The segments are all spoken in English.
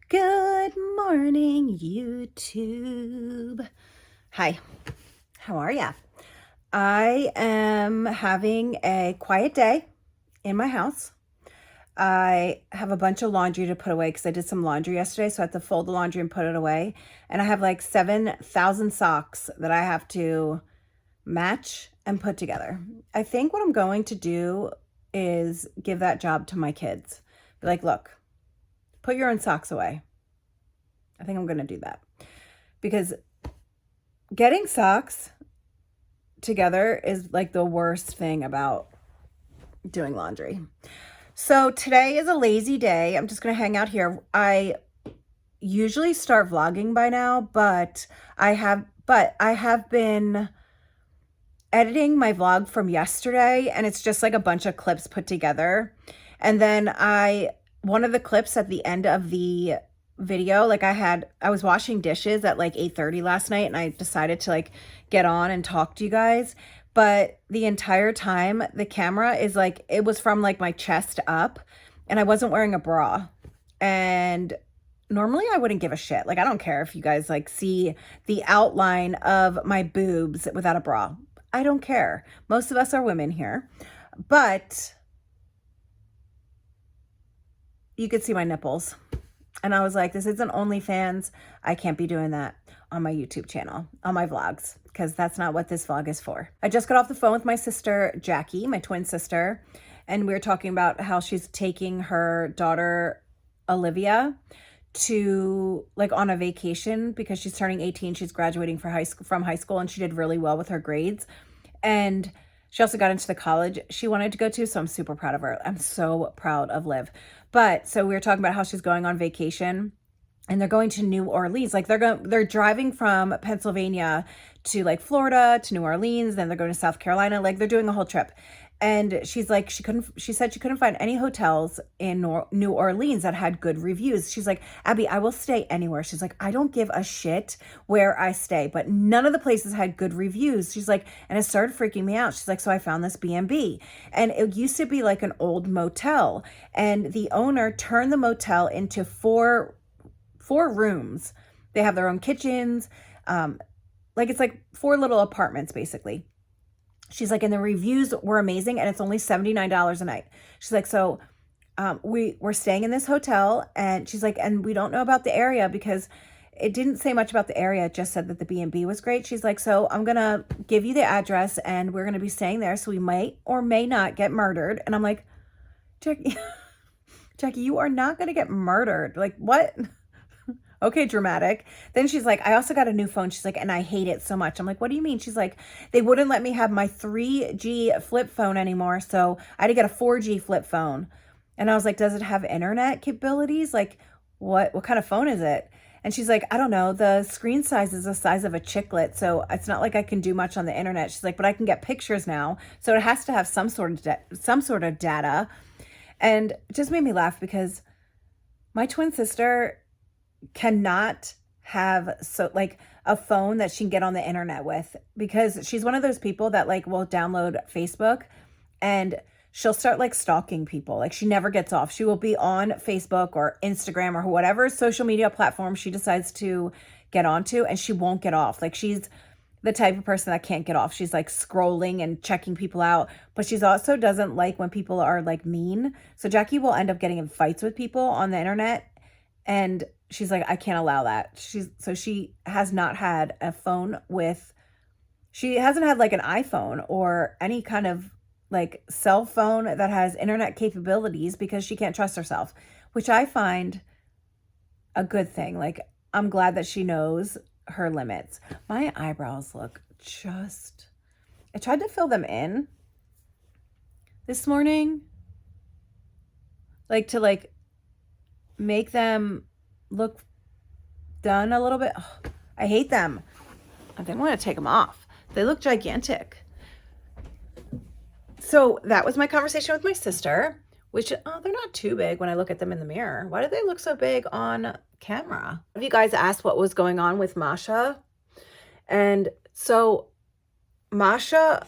Good morning, YouTube. Hi, how are ya? I am having a quiet day in my house. I have a bunch of laundry to put away because I did some laundry yesterday, so I have to fold the laundry and put it away. And I have like 7,000 socks that I have to match and put together. I think what I'm going to do is give that job to my kids. Be like, look, put your own socks away. I think I'm going to do that because getting socks together is like the worst thing about doing laundry. So today is a lazy day. I'm just going to hang out here. I usually start vlogging by now, but I have been editing my vlog from yesterday, and it's just like a bunch of clips put together. And then one of the clips at the end of the video, like I was washing dishes at like 8:30 last night, and I decided to like get on and talk to you guys. But the entire time the camera is like, it was from like my chest up, and I wasn't wearing a bra. And normally I wouldn't give a shit. Like, I don't care if you guys like see the outline of my boobs without a bra. I don't care. Most of us are women here, but you could see my nipples. And I was like, this isn't OnlyFans. I can't be doing that on my YouTube channel, on my vlogs, because that's not what this vlog is for. I just got off the phone with my sister, Jackie, my twin sister, and we were talking about how she's taking her daughter, Olivia, to like on a vacation because she's turning 18. She's graduating from high school, and she did really well with her grades. And she also got into the college she wanted to go to, so I'm super proud of her. I'm so proud of Liv. But so we were talking about how she's going on vacation, and they're going to New Orleans. Like they're driving from Pennsylvania to like Florida to New Orleans, then they're going to South Carolina. Like they're doing a whole trip. And she's like, she said she couldn't find any hotels in New Orleans that had good reviews. She's like, Abby, I will stay anywhere. She's like, I don't give a shit where I stay, but none of the places had good reviews. She's like, and it started freaking me out. She's like, so I found this B&B, and it used to be like an old motel, and the owner turned the motel into four rooms. They have their own kitchens. Like it's like 4 little apartments basically. She's like, and the reviews were amazing, and it's only $79 a night. She's like, so we're staying in this hotel, and she's like, and we don't know about the area because it didn't say much about the area. It just said that the B&B was great. She's like, so I'm going to give you the address, and we're going to be staying there, so we might or may not get murdered. And I'm like, Jackie, you are not going to get murdered. Like, what? Okay, dramatic. Then she's like, I also got a new phone. She's like, and I hate it so much. I'm like, what do you mean? She's like, they wouldn't let me have my 3G flip phone anymore, so I had to get a 4G flip phone. And I was like, does it have internet capabilities? Like, what kind of phone is it? And she's like, I don't know. The screen size is the size of a chiclet, so it's not like I can do much on the internet. She's like, but I can get pictures now, so it has to have some sort of data. And it just made me laugh because my twin sister cannot have like a phone that she can get on the internet with, because she's one of those people that like will download Facebook and she'll start like stalking people. Like she never gets off. She will be on Facebook or Instagram or whatever social media platform she decides to get onto, and she won't get off. Like she's the type of person that can't get off. She's like scrolling and checking people out, but she's also doesn't like when people are like mean. So Jackie will end up getting in fights with people on the internet, and she's like, I can't allow that. She has not had a phone she hasn't had like an iPhone or any kind of like cell phone that has internet capabilities because she can't trust herself, which I find a good thing. Like, I'm glad that she knows her limits. My eyebrows look I tried to fill them in this morning, like to like make them look done a little bit. Oh, I hate them. I didn't want to take them off. They look gigantic. So that was my conversation with my sister, which, they're not too big when I look at them in the mirror. Why do they look so big on camera? Have you guys asked what was going on with Masha? And so Masha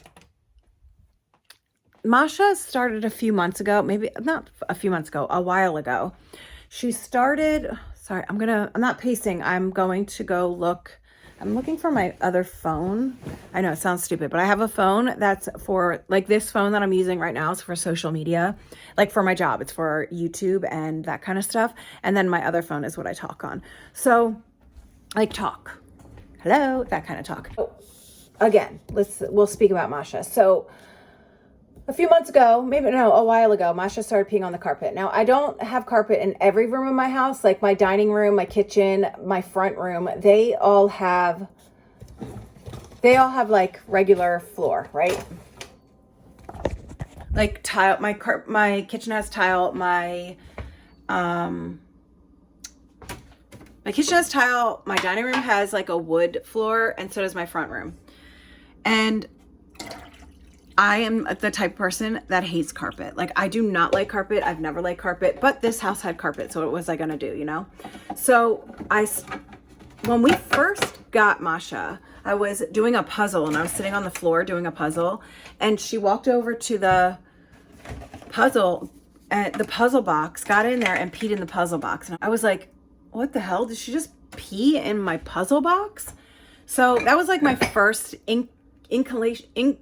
started a few months ago, maybe not a few months ago, a while ago. She started Sorry, I'm not pacing. I'm going to go look. I'm looking for my other phone. I know it sounds stupid, but I have a phone that's for, like, this phone that I'm using right now is for social media, like for my job. It's for YouTube and that kind of stuff. And then my other phone is what I talk on. So, like, talk. Hello, that kind of talk. Oh, again, we'll speak about Masha. So, a few months ago, a while ago, Masha started peeing on the carpet. Now, I don't have carpet in every room of my house, like my dining room, my kitchen, my front room. They all have like regular floor, right? Like tile. My kitchen has tile. My kitchen has tile. My dining room has like a wood floor, and so does my front room. And I am the type of person that hates carpet. Like, I do not like carpet. I've never liked carpet, but this house had carpet. So what was I going to do, you know? So when we first got Masha, I was doing a puzzle and I was sitting on the floor doing a puzzle, and she walked over to the puzzle box, got in there and peed in the puzzle box. And I was like, what the hell? Did she just pee in my puzzle box? So that was like my first inculation.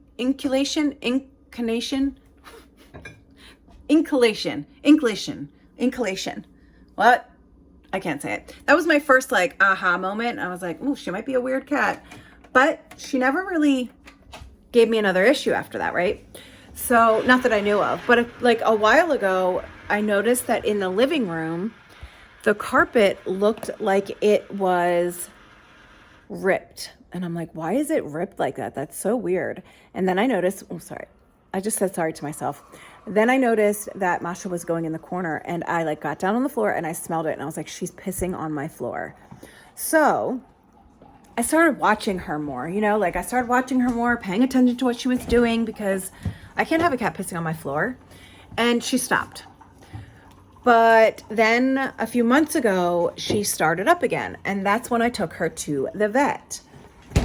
What? I can't say it. That was my first like aha moment. I was like, oh, she might be a weird cat. But she never really gave me another issue after that, right? So, not that I knew of, but like a while ago, I noticed that in the living room, the carpet looked like it was ripped. And I'm like, why is it ripped like that? That's so weird. And then I noticed, I just said sorry to myself. Then I noticed that Masha was going in the corner, and I like got down on the floor and I smelled it, and I was like, she's pissing on my floor. So I started watching her more, I started watching her more, paying attention to what she was doing, because I can't have a cat pissing on my floor. And she stopped. But then a few months ago, she started up again. And that's when I took her to the vet.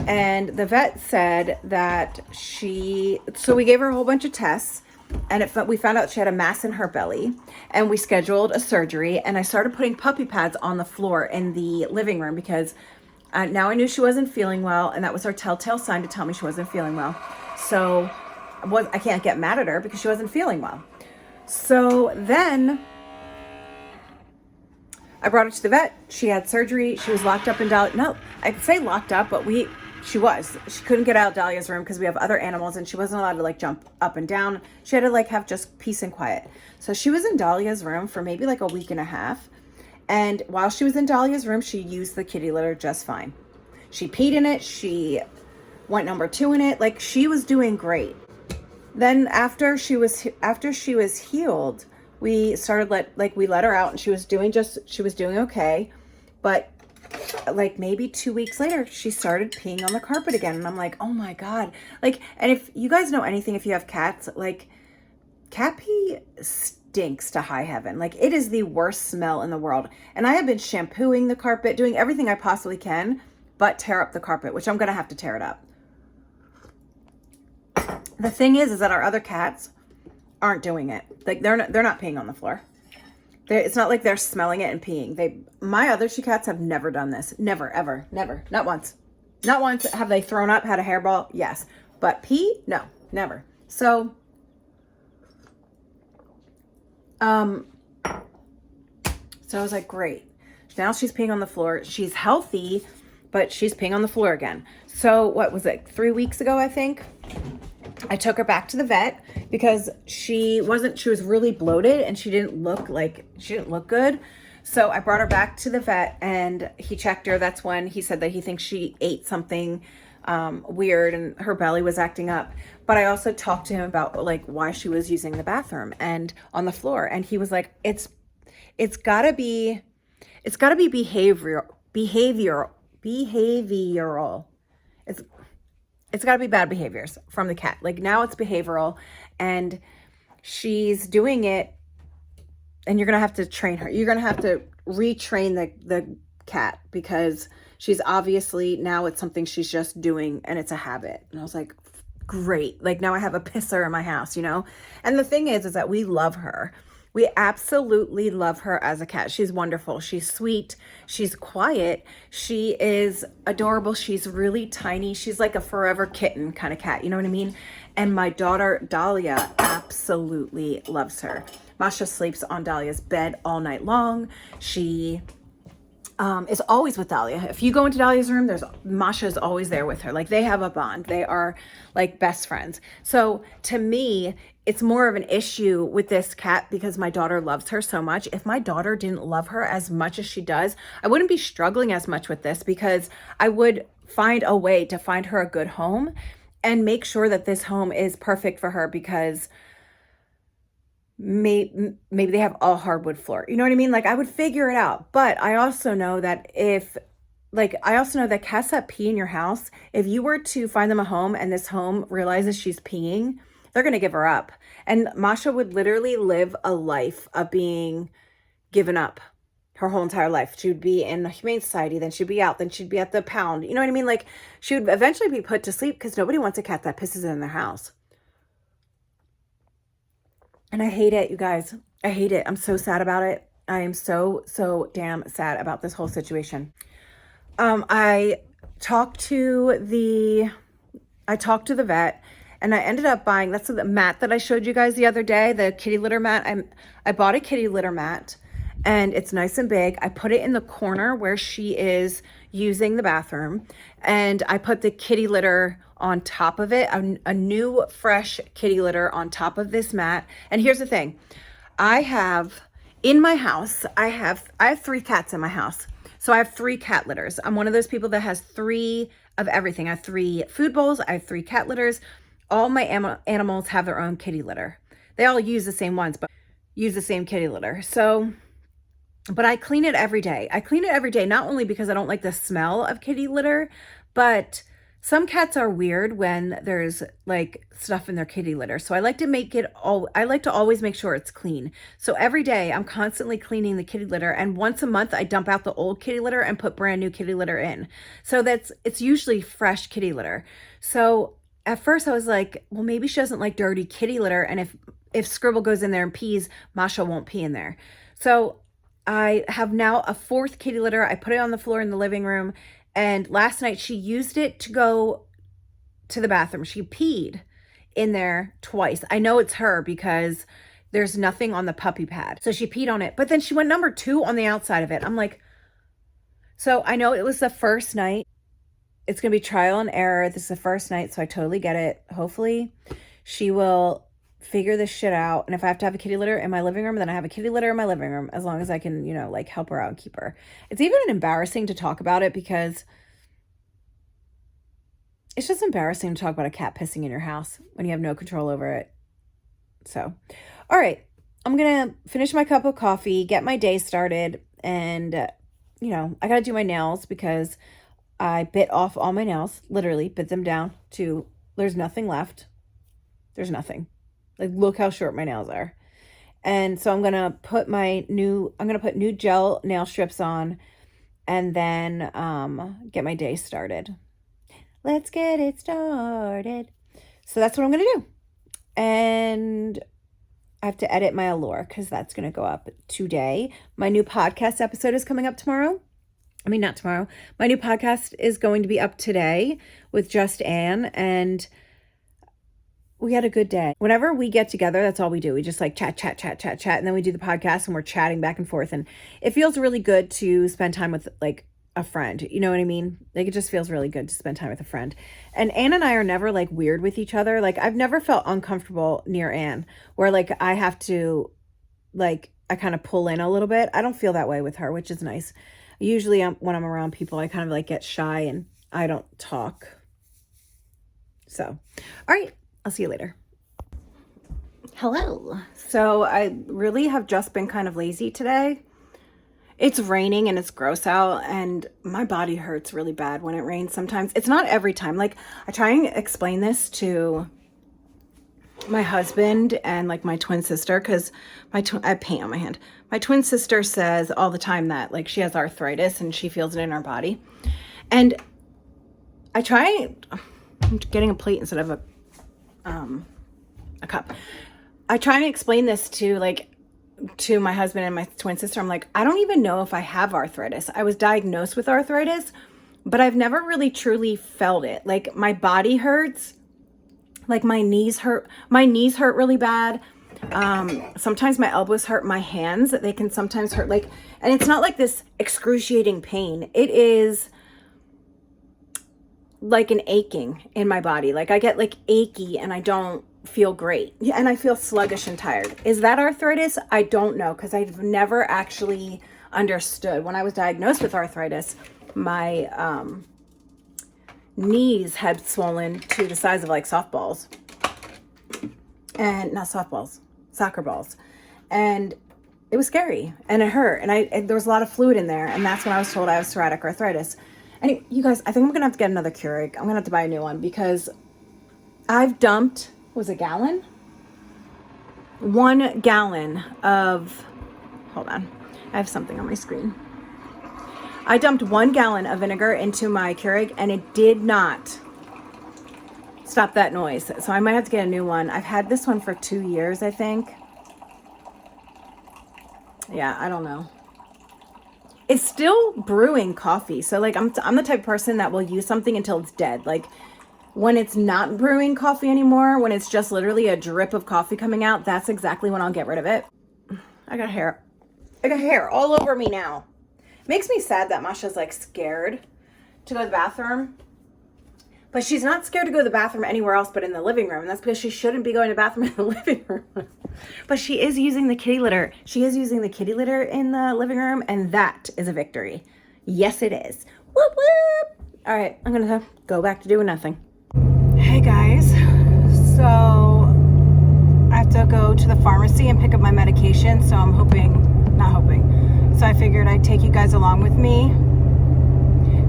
And the vet said that so we gave her a whole bunch of tests, and we found out she had a mass in her belly, and we scheduled a surgery, and I started putting puppy pads on the floor in the living room, because now I knew she wasn't feeling well, and that was her telltale sign to tell me she wasn't feeling well. So I can't get mad at her because she wasn't feeling well. So then I brought her to the vet. She had surgery. She was locked up in Dahlia. No, I'd say locked up, but she couldn't get out of Dahlia's room because we have other animals, and she wasn't allowed to like jump up and down. She had to like have just peace and quiet. So she was in Dahlia's room for maybe like a week and a half. And while she was in Dahlia's room, she used the kitty litter just fine. She peed in it. She went number 2 in it. Like, she was doing great. Then after she was healed, we let her out, and she was doing okay. But like maybe 2 weeks later, she started peeing on the carpet again. And I'm like, oh my God. Like, and if you guys know anything, if you have cats, like, cat pee stinks to high heaven. Like, it is the worst smell in the world. And I have been shampooing the carpet, doing everything I possibly can, but tear up the carpet, which I'm going to have to tear it up. The thing is that our other cats aren't doing it. Like, they're not peeing on the floor. It's not like they're smelling it and peeing. My other 2 cats have never done this. Never, ever, never. Not once. Not once have they thrown up, had a hairball. Yes. But pee? No, never. So, I was like, great. Now she's peeing on the floor. She's healthy, but she's peeing on the floor again. So what was it? 3 weeks ago, I think. I took her back to the vet because she was really bloated and she didn't look good. So I brought her back to the vet and he checked her. That's when he said that he thinks she ate something weird and her belly was acting up. But I also talked to him about like why she was using the bathroom and on the floor. And he was like, it's gotta be behavioral. It's got to be bad behaviors from the cat. Like, now it's behavioral, and she's doing it, and you're going to have to train her. You're going to have to retrain the cat, because she's obviously, now it's something she's just doing, and it's a habit. And I was like, great. Like, now I have a pisser in my house, And the thing is that we love her. We absolutely love her as a cat. She's wonderful. She's sweet. She's quiet. She is adorable. She's really tiny. She's like a forever kitten kind of cat. You know what I mean? And my daughter, Dahlia, absolutely loves her. Masha sleeps on Dahlia's bed all night long. She is always with Dahlia. If you go into Dahlia's room, Masha is always there with her. Like, they have a bond. They are like best friends. So to me, it's more of an issue with this cat because my daughter loves her so much. If my daughter didn't love her as much as she does, I wouldn't be struggling as much with this, because I would find a way to find her a good home and make sure that this home is perfect for her, because maybe they have a hardwood floor. You know what I mean? Like, I would figure it out. But I also know that cats that pee in your house, if you were to find them a home and this home realizes she's peeing, they're going to give her up. And Masha would literally live a life of being given up her whole entire life. She would be in the Humane Society, then she'd be out, then she'd be at the pound. You know what I mean? Like, she would eventually be put to sleep because nobody wants a cat that pisses in their house. And I hate it, you guys. I hate it. I'm so sad about it. I am so damn sad about this whole situation. I talked to the vet, and I ended up buying, that's the mat that I showed you guys the other day, the kitty litter mat. I bought a kitty litter mat, and it's nice and big. I put it in the corner where she is using the bathroom, and I put the kitty litter on top of it, a new fresh kitty litter on top of this mat. And here's the thing, I have 3 cats in my house. So I have 3 cat litters. I'm one of those people that has 3 of everything. I have 3 food bowls. I have 3 cat litters. All my animals have their own kitty litter. They all use the same ones, but use the same kitty litter. So, but I clean it every day. I clean it every day, not only because I don't like the smell of kitty litter, but some cats are weird when there's like stuff in their kitty litter. So I like to always make sure it's clean. So every day I'm constantly cleaning the kitty litter, and once a month I dump out the old kitty litter and put brand new kitty litter in. So it's usually fresh kitty litter. So at first I was like, well, maybe she doesn't like dirty kitty litter, and if Scribble goes in there and pees, Masha won't pee in there. So I have now a 4th kitty litter. I put it on the floor in the living room. And last night she used it to go to the bathroom. She peed in there twice. I know it's her because there's nothing on the puppy pad. So she peed on it. But then she went number 2 on the outside of it. I'm like, so I know it was the first night. It's going to be trial and error. This is the first night, so I totally get it. Hopefully she will figure this shit out. And if I have to have a kitty litter in my living room, then I have a kitty litter in my living room, as long as I can, like, help her out and keep her. It's even embarrassing to talk about it, because it's just embarrassing to talk about a cat pissing in your house when you have no control over it. So, all right, I'm going to finish my cup of coffee, get my day started, and, I got to do my nails because I bit off all my nails, literally bit them down to, there's nothing left. There's nothing. Like, look how short my nails are. And so I'm going to put new gel nail strips on, and then get my day started. Let's get it started. So that's what I'm going to do. And I have to edit my Allure because that's going to go up today. My new podcast episode is coming up tomorrow. I mean, not tomorrow. My new podcast is going to be up today with Just Ann, and we had a good day. Whenever we get together, that's all we do. We just like chat. And then we do the podcast and we're chatting back and forth. And it feels really good to spend time with like a friend. You know what I mean? Like, it just feels really good to spend time with a friend. And Ann and I are never like weird with each other. Like, I've never felt uncomfortable near Ann where like I have to, like, I kind of pull in a little bit. I don't feel that way with her, which is nice. Usually when I'm around people, I kind of like get shy and I don't talk. So, all right. I'll see you later. Hello. So I really have just been kind of lazy today. It's raining and it's gross out, and my body hurts really bad when it rains sometimes. It's not every time. Like, I try and explain this to my husband and like my twin sister, because I have paint on my hand. My twin sister says all the time that like she has arthritis and she feels it in her body. And I'm getting a plate instead of a cup. I try and explain this to like to my husband and my twin sister, I'm like, I don't even know if I have arthritis. I was diagnosed with arthritis, but I've never really truly felt it. Like my body hurts, like my knees hurt really bad. Sometimes my elbows hurt, my hands, they can sometimes hurt, like, and it's not like this excruciating pain. It is like an aching in my body. Like I get like achy and I don't feel great. And I feel sluggish and tired. Is that arthritis? I don't know, because I've never actually understood. When I was diagnosed with arthritis, my knees had swollen to the size of like softballs. And not softballs, soccer balls. And it was scary and it hurt. And there was a lot of fluid in there. And that's when I was told I was psoriatic arthritis. And you guys, I think I'm going to have to get another Keurig. I'm going to have to buy a new one because I've dumped, was a gallon? 1 gallon of, hold on, I have something on my screen. I dumped 1 gallon of vinegar into my Keurig and it did not stop that noise. So I might have to get a new one. I've had this one for 2 years, I think. Yeah, I don't know. It's still brewing coffee. So like I'm the type of person that will use something until it's dead. Like when it's not brewing coffee anymore, when it's just literally a drip of coffee coming out, that's exactly when I'll get rid of it. I got hair all over me now. Makes me sad that Masha's like scared to go to the bathroom. But she's not scared to go to the bathroom anywhere else but in the living room. And that's because she shouldn't be going to the bathroom in the living room. But she is using the kitty litter. She is using the kitty litter in the living room. And that is a victory. Yes, it is. Whoop, whoop. All right, I'm going to go back to doing nothing. Hey, guys. So I have to go to the pharmacy and pick up my medication. So I'm not hoping. So I figured I'd take you guys along with me.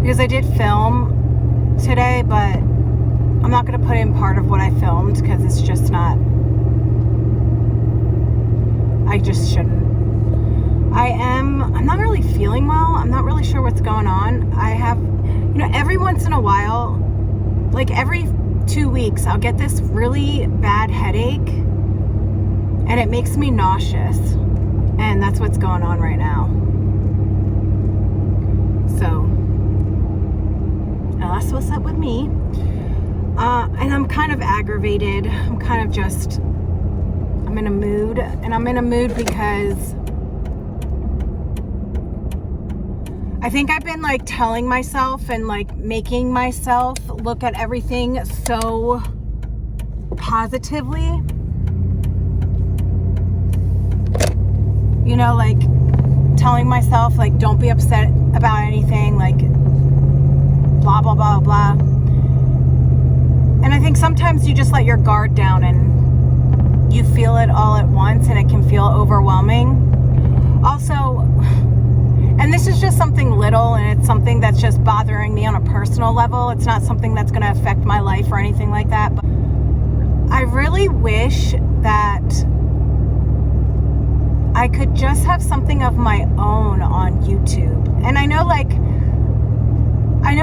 Because I did film today, but I'm not going to put in part of what I filmed because it's just not, I just shouldn't. I'm not really feeling well. I'm not really sure what's going on. I have, every once in a while, like every 2 weeks, I'll get this really bad headache and it makes me nauseous. And that's what's going on right now. So that's what's up with me. And I'm kind of aggravated. I'm in a mood. And I'm in a mood because I think I've been like telling myself and like making myself look at everything so positively. Like telling myself like don't be upset about anything, like blah, blah, blah, blah. And I think sometimes you just let your guard down and you feel it all at once and it can feel overwhelming. Also, and this is just something little and it's something that's just bothering me on a personal level. It's not something that's going to affect my life or anything like that. But I really wish that I could just have something of my own on YouTube. And I know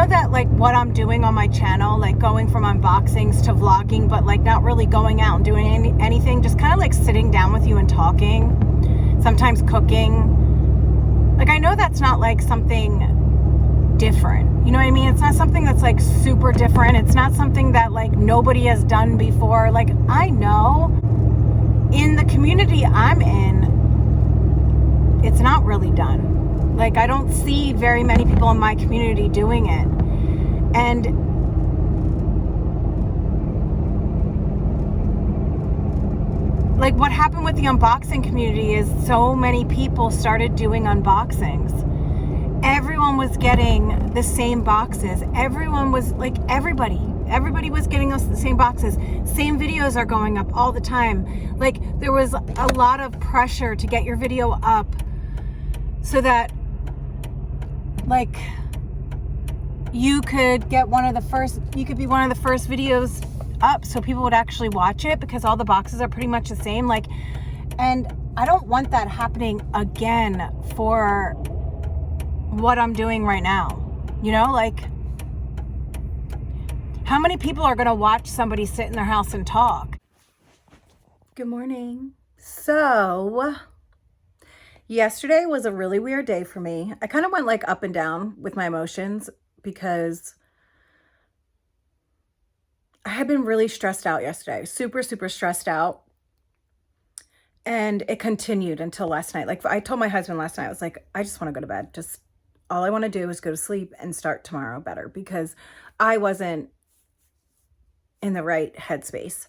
that like what I'm doing on my channel, like going from unboxings to vlogging, but like not really going out and doing anything, just kind of like sitting down with you and talking, sometimes cooking. Like I know that's not like something different. You know what I mean? It's not something that's like super different. It's not something that like nobody has done before. Like I know in the community I'm in, it's not really done. Like I don't see very many people in my community doing it. And like what happened with the unboxing community is so many people started doing unboxings. Everyone was getting the same boxes. Everyone was like, everybody was getting us the same boxes. Same videos are going up all the time. Like there was a lot of pressure to get your video up so that like you could be one of the first videos up so people would actually watch it because all the boxes are pretty much the same. Like, and I don't want that happening again for what I'm doing right now. Like how many people are going to watch somebody sit in their house and talk? Good morning. So Yesterday was a really weird day for me. I kind of went like up and down with my emotions because I had been really stressed out yesterday, super, super stressed out. And it continued until last night. Like I told my husband last night, I was like, I just want to go to bed. Just all I want to do is go to sleep and start tomorrow better because I wasn't in the right headspace.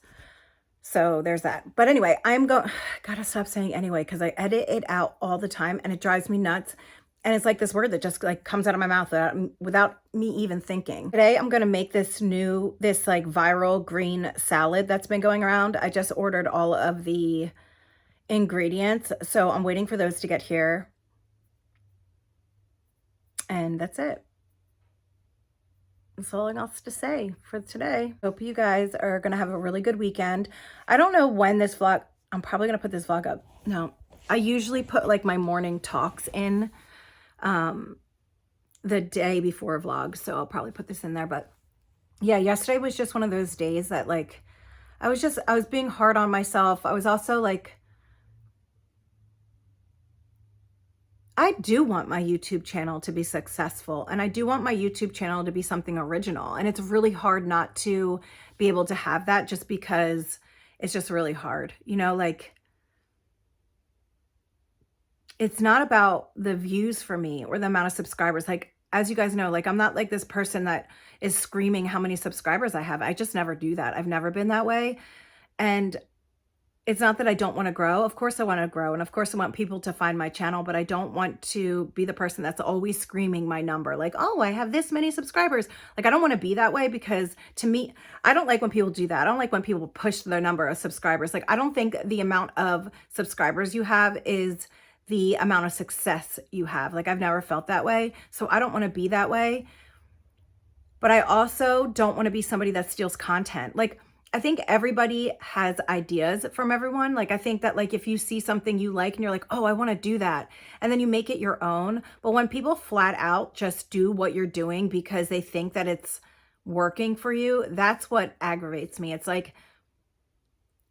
So there's that. But anyway, gotta stop saying anyway, because I edit it out all the time and it drives me nuts. And it's like this word that just like comes out of my mouth without me even thinking. Today, I'm going to make this like viral green salad that's been going around. I just ordered all of the ingredients. So I'm waiting for those to get here. And that's it. That's all else to say for today. Hope you guys are going to have a really good weekend. I don't know when this vlog, I'm probably going to put this vlog up. No, I usually put like my morning talks in the day before vlog. So I'll probably put this in there. But yeah, yesterday was just one of those days that like, I was being hard on myself. I was also like, I do want my YouTube channel to be successful, and I do want my YouTube channel to be something original. And it's really hard not to be able to have that just because it's just really hard. You know, like it's not about the views for me or the amount of subscribers. Like, as you guys know, like I'm not like this person that is screaming how many subscribers I have. I just never do that. I've never been that way. And it's not that I don't want to grow. Of course I want to grow. And of course I want people to find my channel, but I don't want to be the person that's always screaming my number. Like, oh, I have this many subscribers. Like, I don't want to be that way because to me, I don't like when people do that. I don't like when people push their number of subscribers. Like, I don't think the amount of subscribers you have is the amount of success you have. Like, I've never felt that way. So I don't want to be that way. But I also don't want to be somebody that steals content. Like, I think everybody has ideas from everyone. Like, I think that like if you see something you like and you're like, oh, I want to do that, and then you make it your own. But when people flat out just do what you're doing because they think that it's working for you, that's what aggravates me. It's like,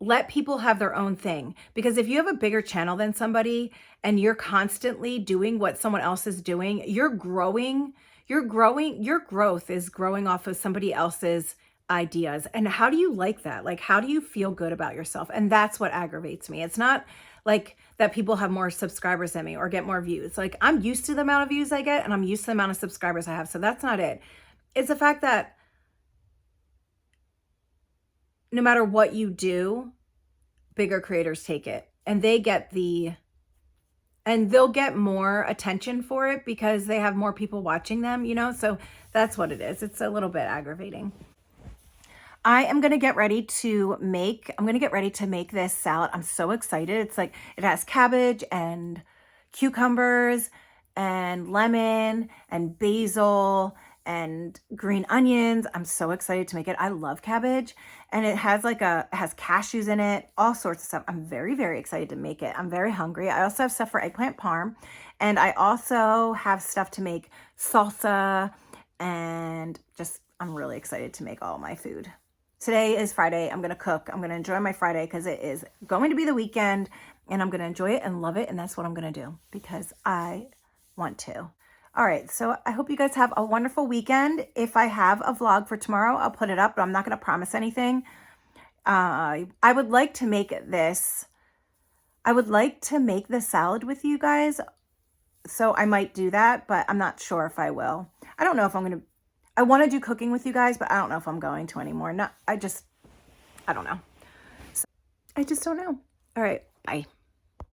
let people have their own thing. Because if you have a bigger channel than somebody and you're constantly doing what someone else is doing, you're growing, your growth is growing off of somebody else's ideas. And how do you like that? Like, how do you feel good about yourself? And that's what aggravates me. It's not like that people have more subscribers than me or get more views. Like, I'm used to the amount of views I get and I'm used to the amount of subscribers I have. So that's not it. It's the fact that no matter what you do, bigger creators take it and they'll get more attention for it because they have more people watching them, you know? So that's what it is. It's a little bit aggravating. I am going to get ready to make this salad. I'm so excited. It's like, it has cabbage and cucumbers and lemon and basil and green onions. I'm so excited to make it. I love cabbage, and it has cashews in it, all sorts of stuff. I'm very, very excited to make it. I'm very hungry. I also have stuff for eggplant parm, and I also have stuff to make salsa, and I'm really excited to make all my food. Today is Friday. I'm going to cook. I'm going to enjoy my Friday because it is going to be the weekend, and I'm going to enjoy it and love it. And that's what I'm going to do because I want to. All right. So I hope you guys have a wonderful weekend. If I have a vlog for tomorrow, I'll put it up, but I'm not going to promise anything. I would like to make this. I would like to make the salad with you guys. So I might do that, but I'm not sure if I will. I don't know if I'm going to. I want to do cooking with you guys, but I don't know if I'm going to anymore. I don't know. So, I just don't know. All right. Bye.